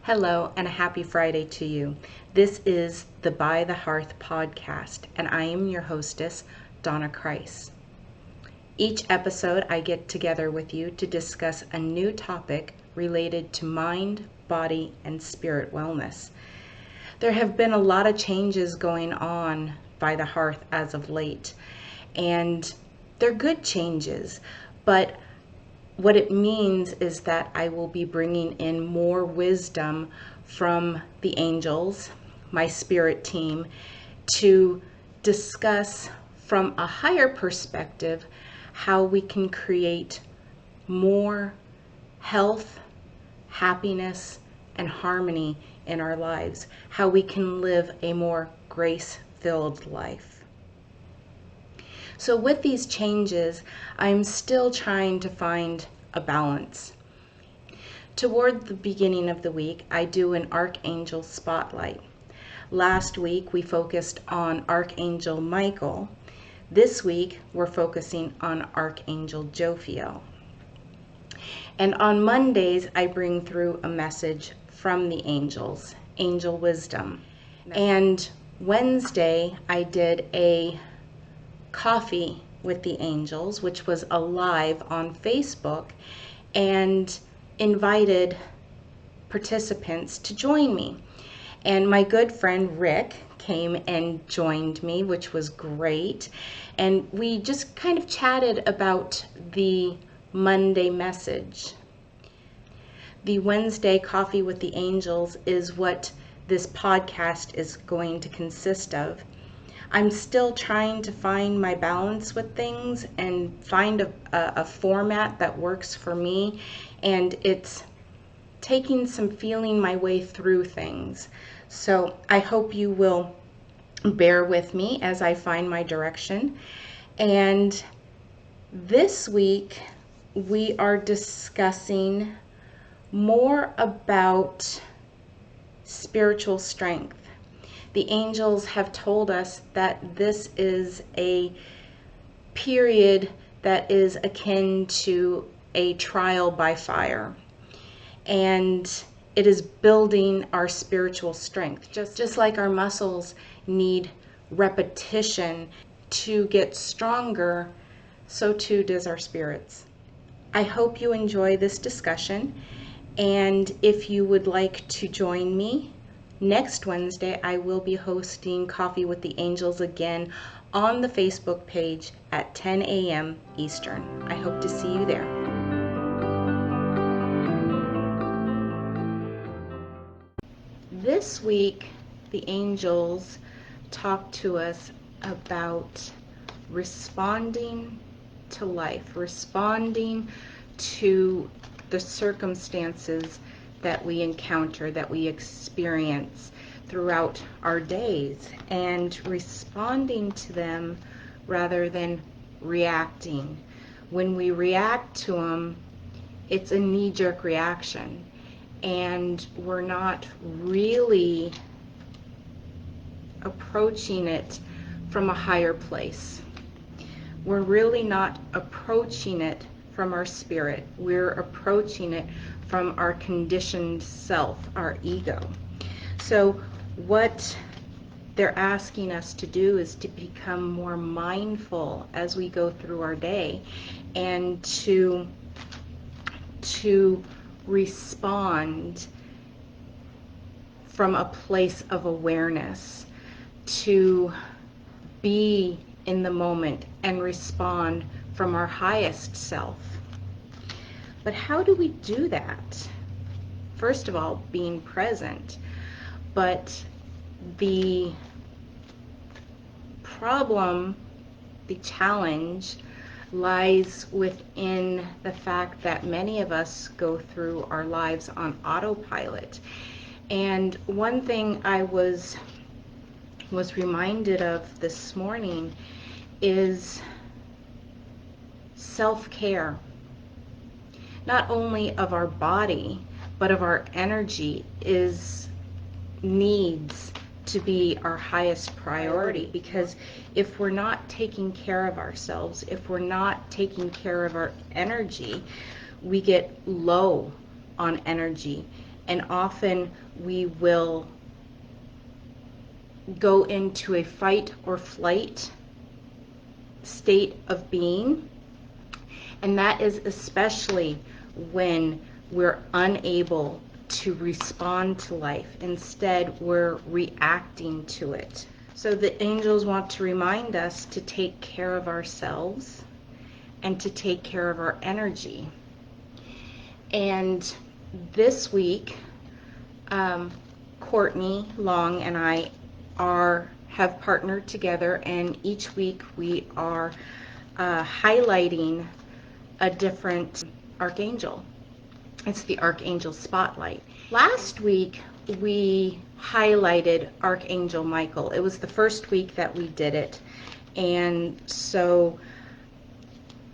Hello and a happy Friday to you. This is the By the Hearth podcast, and I am your hostess, Dawna Christ. Each episode, I get together with you to discuss a new topic related to mind, body, and spirit wellness. There have been a lot of changes going on by the Hearth as of late, and they're good changes, but what it means is that I will be bringing in more wisdom from the angels, my spirit team, to discuss from a higher perspective how we can create more health, happiness, and harmony in our lives, how we can live a more grace-filled life. So with these changes, I'm still trying to find a balance. Toward the beginning of the week, I do an Archangel spotlight. Last week, we focused on Archangel Michael. This week, we're focusing on Archangel Jophiel. And on Mondays, I bring through a message from the angels, angel wisdom. And Wednesday, I did a coffee with the angels, which was a live on Facebook, and invited participants to join me. And my good friend Rick came and joined me, which was great. And we just kind of chatted about the Monday message. The Wednesday coffee with the angels is what this podcast is going to consist of. I'm still trying to find my balance with things and find a format that works for me, and it's taking some feeling my way through things. So I hope you will bear with me as I find my direction. And this week we are discussing more about spiritual strength. The angels have told us that this is a period that is akin to a trial by fire. And it is building our spiritual strength. Just like our muscles need repetition to get stronger, so too does our spirits. I hope you enjoy this discussion. And if you would like to join me, next Wednesday, I will be hosting Coffee with the Angels again on the Facebook page at 10 a.m. Eastern. I hope to see you there. This week, the angels talked to us about responding to life, responding to the circumstances that we encounter, that we experience throughout our days, and responding to them rather than reacting. When we react to them, it's a knee-jerk reaction, and we're not really approaching it from a higher place. We're really not approaching it from our spirit. We're approaching it from our conditioned self, our ego. So what they're asking us to do is to become more mindful as we go through our day, and to respond from a place of awareness, to be in the moment and respond from our highest self. But how do we do that? First of all, being present. But the problem, the challenge, lies within the fact that many of us go through our lives on autopilot. And one thing I was reminded of this morning is self-care. Not only of our body, but of our energy needs to be our highest priority, because if we're not taking care of ourselves, if we're not taking care of our energy, we get low on energy, and often we will go into a fight or flight state of being, and that is especially when we're unable to respond to life. Instead, we're reacting to it. So the angels want to remind us to take care of ourselves and to take care of our energy. And this week, Courtney Long and I have partnered together, and each week we are highlighting a different archangel. It's the Archangel Spotlight. Last week we highlighted Archangel Michael. It was the first week that we did it, and so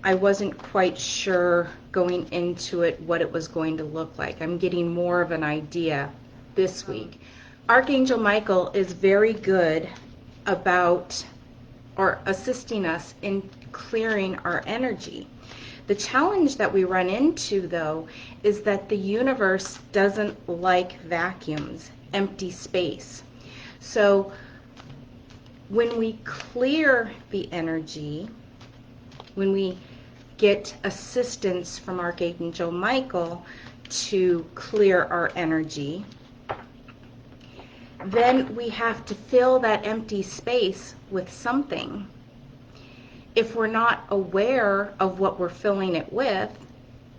I wasn't quite sure going into it what it was going to look like. I'm getting more of an idea this week. Archangel Michael is very good about or assisting us in clearing our energy. The challenge that we run into, though, is that the universe doesn't like vacuums, empty space. So when we clear the energy, when we get assistance from Archangel Michael to clear our energy, then we have to fill that empty space with something. If we're not aware of what we're filling it with,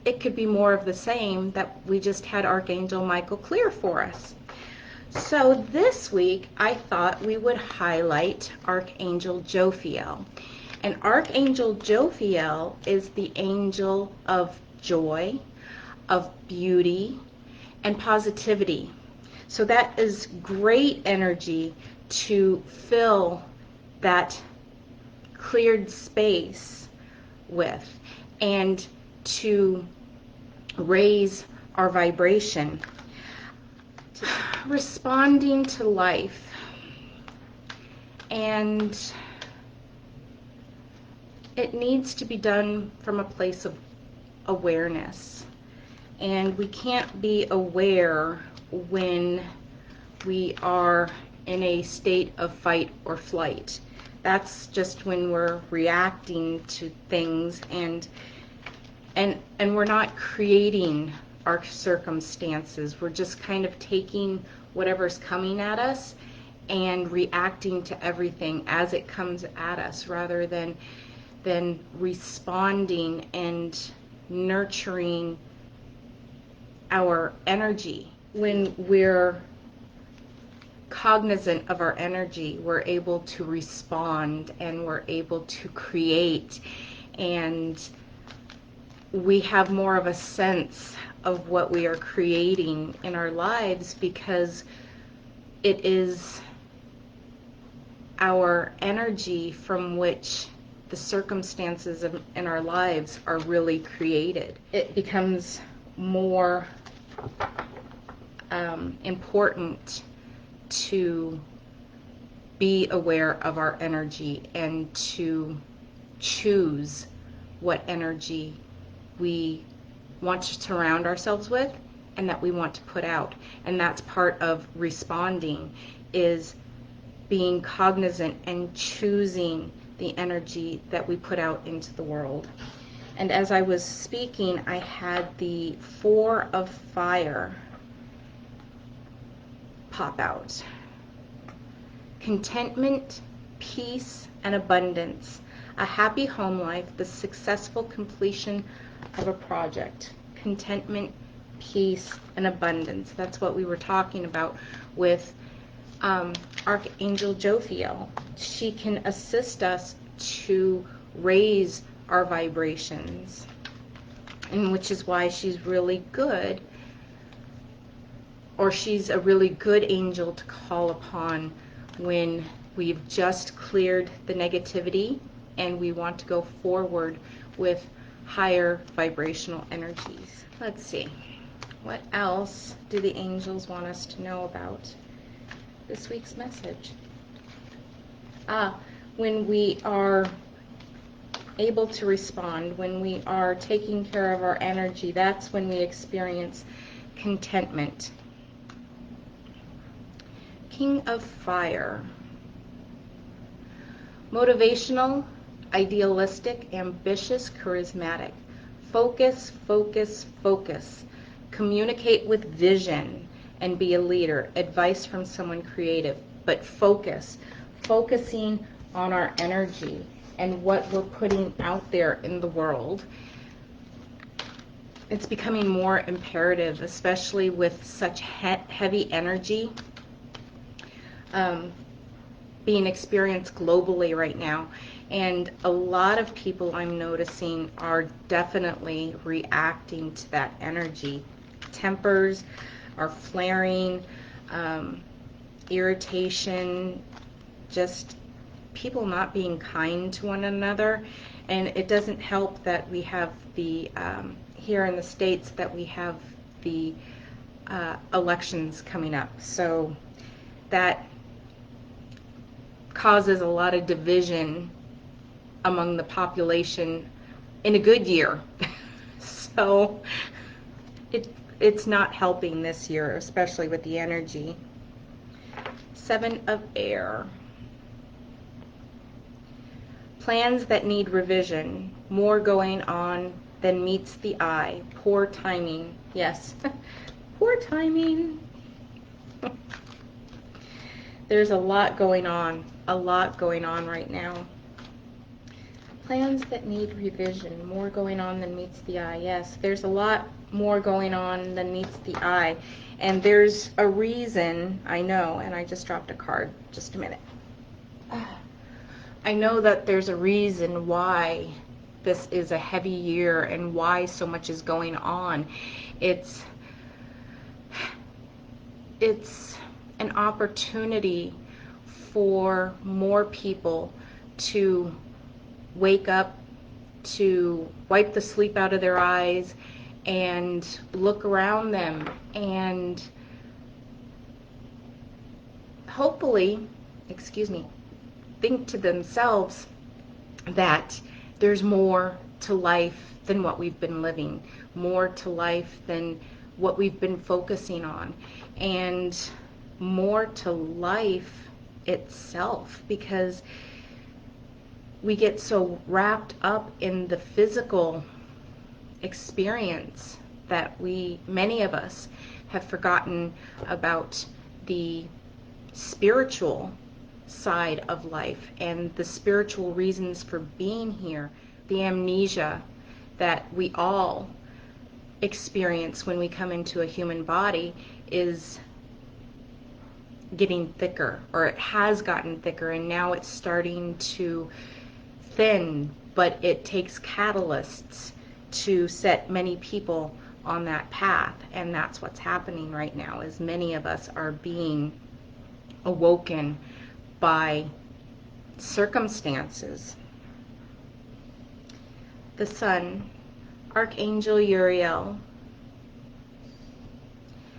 it could be more of the same that we just had Archangel Michael clear for us. So this week, I thought we would highlight Archangel Jophiel. And Archangel Jophiel is the angel of joy, of beauty, and positivity. So that is great energy to fill that cleared space with, and to raise our vibration. Responding to life, and it needs to be done from a place of awareness, and we can't be aware when we are in a state of fight or flight. That's just when we're reacting to things, and we're not creating our circumstances. We're just kind of taking whatever's coming at us and reacting to everything as it comes at us, rather than responding and nurturing our energy. When we're cognizant of our energy, we're able to respond, and we're able to create, and we have more of a sense of what we are creating in our lives, because it is our energy from which the circumstances in our lives are really created. It becomes more important to be aware of our energy and to choose what energy we want to surround ourselves with and that we want to put out. And that's part of responding, is being cognizant and choosing the energy that we put out into the world. And as I was speaking, I had the 4 of Fire pop out. Contentment, peace, and abundance. A happy home life, the successful completion of a project. Contentment, peace, and abundance. That's what we were talking about with Archangel Jophiel. She can assist us to raise our vibrations, and which is why she's really good, or she's a really good angel to call upon when we've just cleared the negativity and we want to go forward with higher vibrational energies. Let's see, what else do the angels want us to know about this week's message? When we are able to respond, when we are taking care of our energy, that's when we experience contentment. King of Fire. Motivational, idealistic, ambitious, charismatic. Focus, focus, focus. Communicate with vision and be a leader. Advice from someone creative. But focus. Focusing on our energy and what we're putting out there in the world. It's becoming more imperative, especially with such heavy energy being experienced globally right now. And a lot of people I'm noticing are definitely reacting to that energy. Tempers are flaring, irritation, just people not being kind to one another. And it doesn't help that we have the, here in the States, that we have the elections coming up. So that causes a lot of division among the population in a good year. So it's not helping this year, especially with the energy. 7 of Air. Plans that need revision. More going on than meets the eye. Poor timing. Yes. Poor timing. There's a lot going on right now. Plans that need revision, more going on than meets the eye. Yes, there's a lot more going on than meets the eye. And there's a reason, I know, and I just dropped a card, just a minute. I know that there's a reason why this is a heavy year and why so much is going on. It's an opportunity for more people to wake up, to wipe the sleep out of their eyes and look around them and hopefully, think to themselves that there's more to life than what we've been living, more to life than what we've been focusing on, and more to life itself, because we get so wrapped up in the physical experience that many of us have forgotten about the spiritual side of life and the spiritual reasons for being here. The amnesia that we all experience when we come into a human body is getting thicker, or it has gotten thicker, and now it's starting to thin, but it takes catalysts to set many people on that path. And that's what's happening right now, is many of us are being awoken by circumstances. The Sun, Archangel Uriel.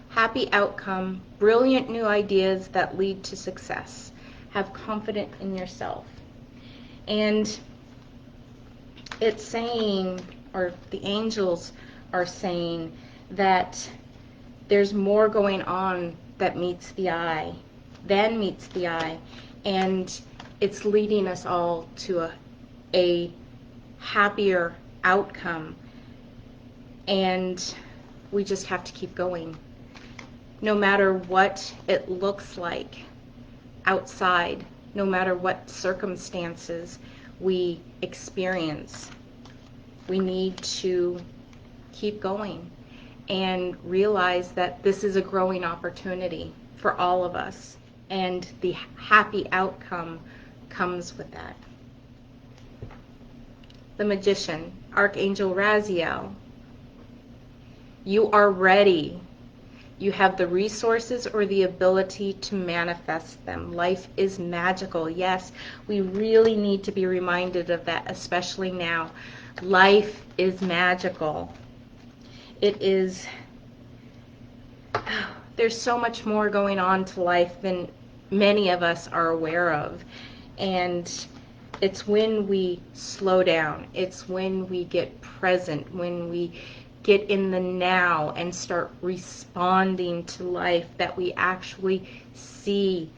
Happy outcome, brilliant new ideas that lead to success. Have confidence in yourself. And it's saying, or the angels are saying, that there's more going on that meets the eye, and it's leading us all to a happier outcome, and we just have to keep going. No matter what it looks like outside, no matter what circumstances we experience, we need to keep going and realize that this is a growing opportunity for all of us, and the happy outcome comes with that. The Magician, Archangel Raziel. You are ready. You have the resources or the ability to manifest them. Life is magical. Yes, we really need to be reminded of that, especially now. Life is magical. It is, there's so much more going on to life than many of us are aware of. And it's when we slow down, it's when we get present, when we get in the now and start responding to life, that we actually see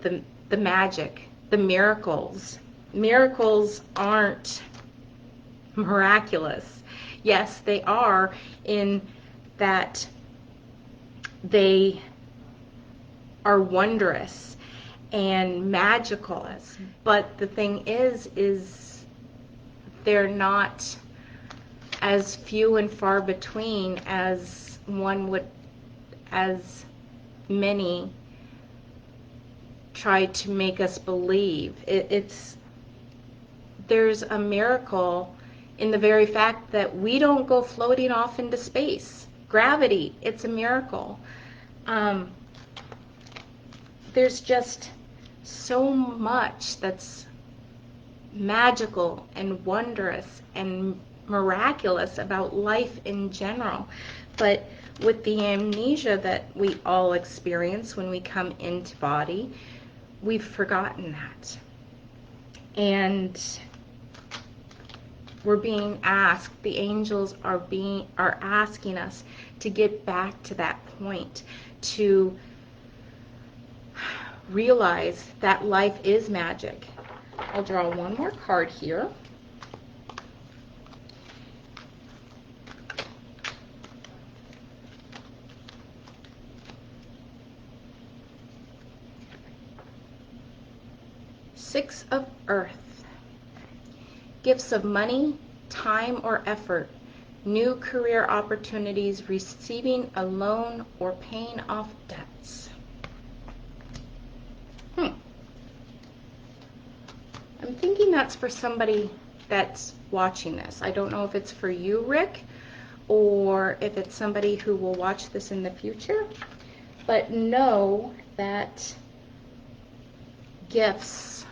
the magic, the miracles. Miracles aren't miraculous. Yes, they are, in that they are wondrous and magical. But the thing is they're not as few and far between as many try to make us believe. There's a miracle in the very fact that we don't go floating off into space. Gravity, it's a miracle. There's just so much that's magical and wondrous and miraculous about life in general. But with the amnesia that we all experience when we come into body, we've forgotten that. And we're being asked, the angels are asking us to get back to that point, to realize that life is magic. I'll draw one more card here. Six of Earth. Gifts of money, time, or effort. New career opportunities, receiving a loan, or paying off debts. I'm thinking that's for somebody that's watching this. I don't know if it's for you, Rick, or if it's somebody who will watch this in the future. But know that gifts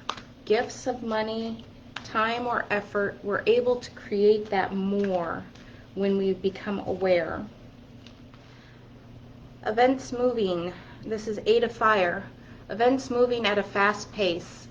of money, time, or effort, we're able to create that more when we become aware. Events moving. This is 8 of Fire. Events moving at a fast pace.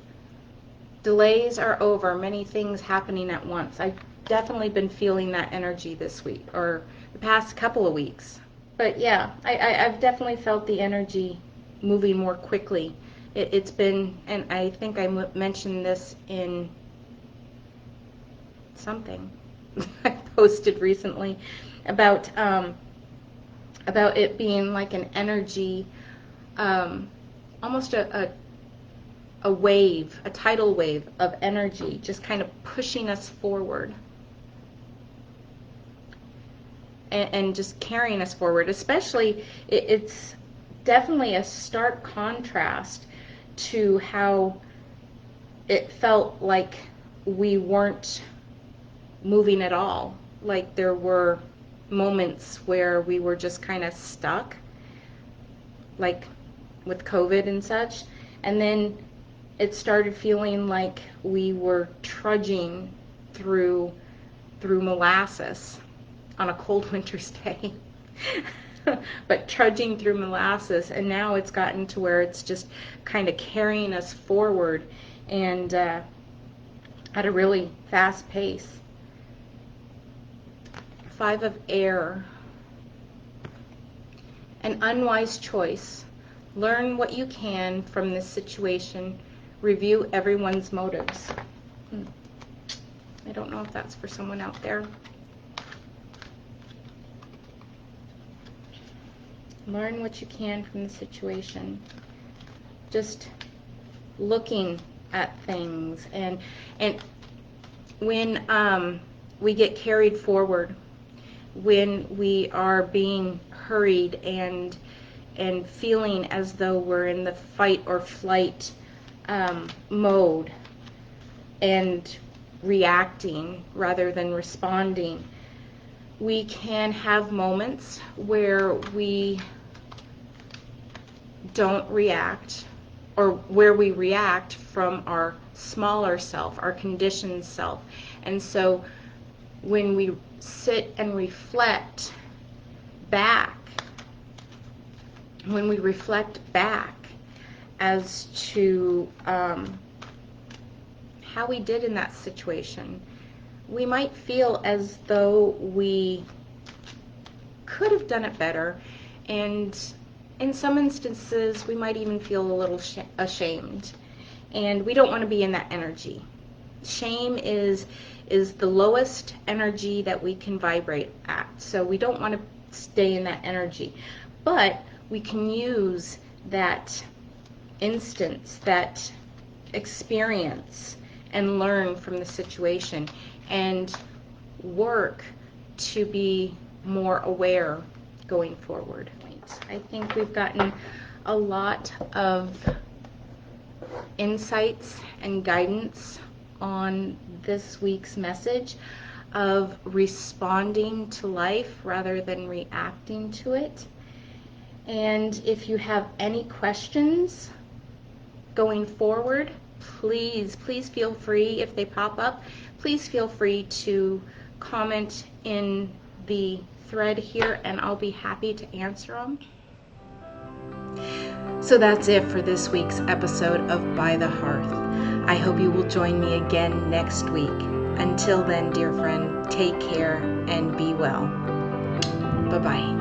Delays are over. Many things happening at once. I've definitely been feeling that energy this week, or the past couple of weeks. But yeah, I've definitely felt the energy moving more quickly. It's been, and I think I mentioned this in something I posted recently about it being like an energy, almost a wave, a tidal wave of energy, just kind of pushing us forward and just carrying us forward. Especially, it's definitely a stark contrast to how it felt like we weren't moving at all. Like there were moments where we were just kind of stuck, like with COVID and such, and then it started feeling like we were trudging through molasses on a cold winter's day. But trudging through molasses, and now it's gotten to where it's just kind of carrying us forward, and at a really fast pace. 5 of Air. An unwise choice. Learn what you can from this situation. Review everyone's motives. I don't know if that's for someone out there. Learn what you can from the situation. Just looking at things, and when we get carried forward, when we are being hurried and feeling as though we're in the fight or flight mode and reacting rather than responding, we can have moments where we don't react, or where we react from our smaller self, our conditioned self. And so when we sit and reflect back, as to how we did in that situation, we might feel as though we could have done it better, and in some instances we might even feel a little ashamed, and we don't want to be in that energy. Shame is the lowest energy that we can vibrate at, so we don't want to stay in that energy. But we can use that instance, that experience, and learn from the situation and work to be more aware going forward. I think we've gotten a lot of insights and guidance on this week's message of responding to life rather than reacting to it. And if you have any questions going forward, please feel free, if they pop up, please feel free to comment in the thread here, and I'll be happy to answer them. So that's it for this week's episode of By the Hearth. I hope you will join me again next week. Until then, dear friend, take care and be well. Bye-bye.